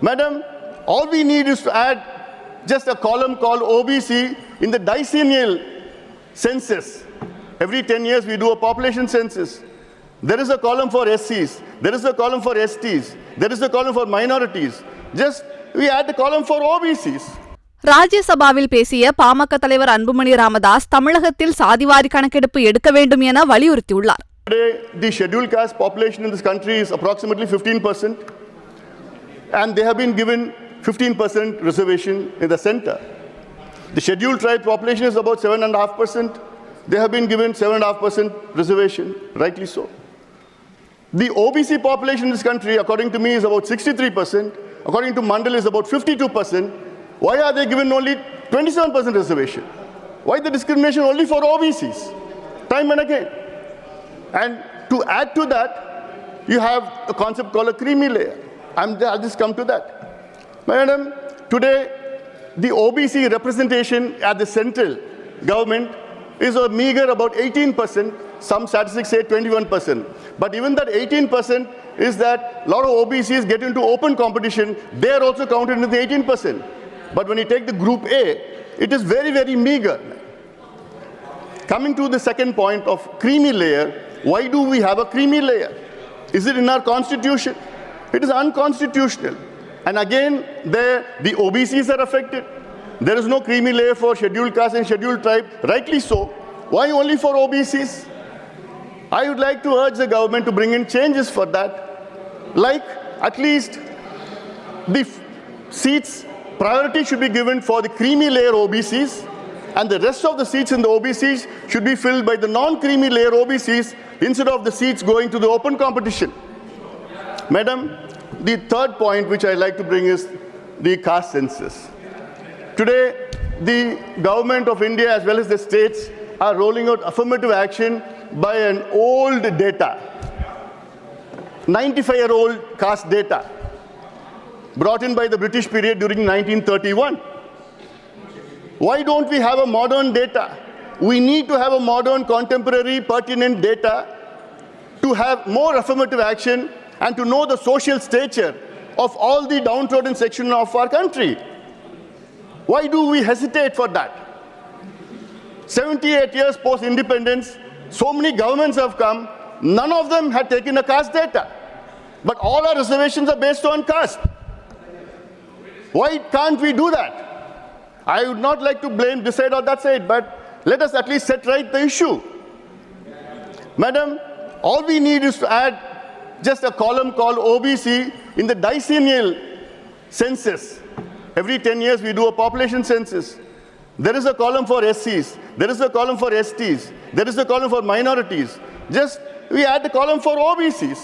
Madam, all we need is to add just a column called OBC in the decennial census. Every 10 years we do a population census. There is a column for SCs, there is a column for STs, there is a column for minorities. Just we add the column for OBCs. ராஜ்யசபாவில் பேசிய பாமக தலைவர் அன்புமணி ராமதாஸ் தமிழகத்தில் சாதிவாரி கணக்கெடுப்பு எடுக்க வேண்டும் என வலியுறுத்தியுள்ளார். Today, the scheduled caste population in this country is approximately 15%, and they have been given 15% reservation in the center. The scheduled tribe population is about 7.5%. They have been given 7.5% reservation, rightly so. The OBC population in this country, according to me, is about 63%. According to Mandal, is about 52%. Why are they given only 27% reservation? Why the discrimination only for OBCs? Time and again. And to add to that, you have a concept called a creamy layer. I'll just come to that. Madam, today the OBC representation at the central government is a meager about 18%. Some statistics say 21%. But even that 18% is that a lot of OBCs get into open competition. They are also counted into the 18%. But when you take the group A, it is very, very meager. Coming to the second point of creamy layer, why do we have a creamy layer? Is it in our constitution? It is unconstitutional. And again, there the OBCs are affected. There is no creamy layer for scheduled caste and scheduled tribe, rightly so. Why only for OBCs? I would like to urge the government to bring in changes for that. Like at least the seats, priority should be given for the creamy layer OBCs, and the rest of the seats in the OBCs should be filled by the non-creamy layer OBCs instead of the seats going to the open competition. Madam, the third point which I like to bring is the caste census. Today, the government of India as well as the states are rolling out affirmative action by an old data, 95-year-old caste data, brought in by the British period during 1931. Why don't we have a modern data? We need to have a modern, contemporary, pertinent data to have more affirmative action and to know the social stature of all the downtrodden section of our country. Why do we hesitate for that? 78 years post-independence, so many governments have come, none of them had taken a caste data. But all our reservations are based on caste. Why can't we do that? I would not like to blame this side or that side, but let us at least set right the issue. Madam, all we need is to add just a column called OBC in the decennial census. Every 10 years we do a population census. There is a column for SCs, there is a column for STs, there is a column for minorities. Just we add the column for OBCs.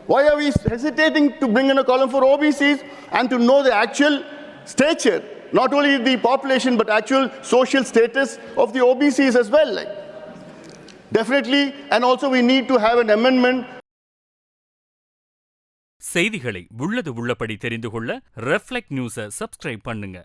Why are we hesitating to bring in a column for OBCs and to know the actual stature, not only the population but actual social status of the OBCs as well? Definitely, and also we need to have an amendment. செய்திகளை உள்ளது உள்ளபடி தெரிந்து கொள்ள reflect நியூஸை subscribe பண்ணுங்க.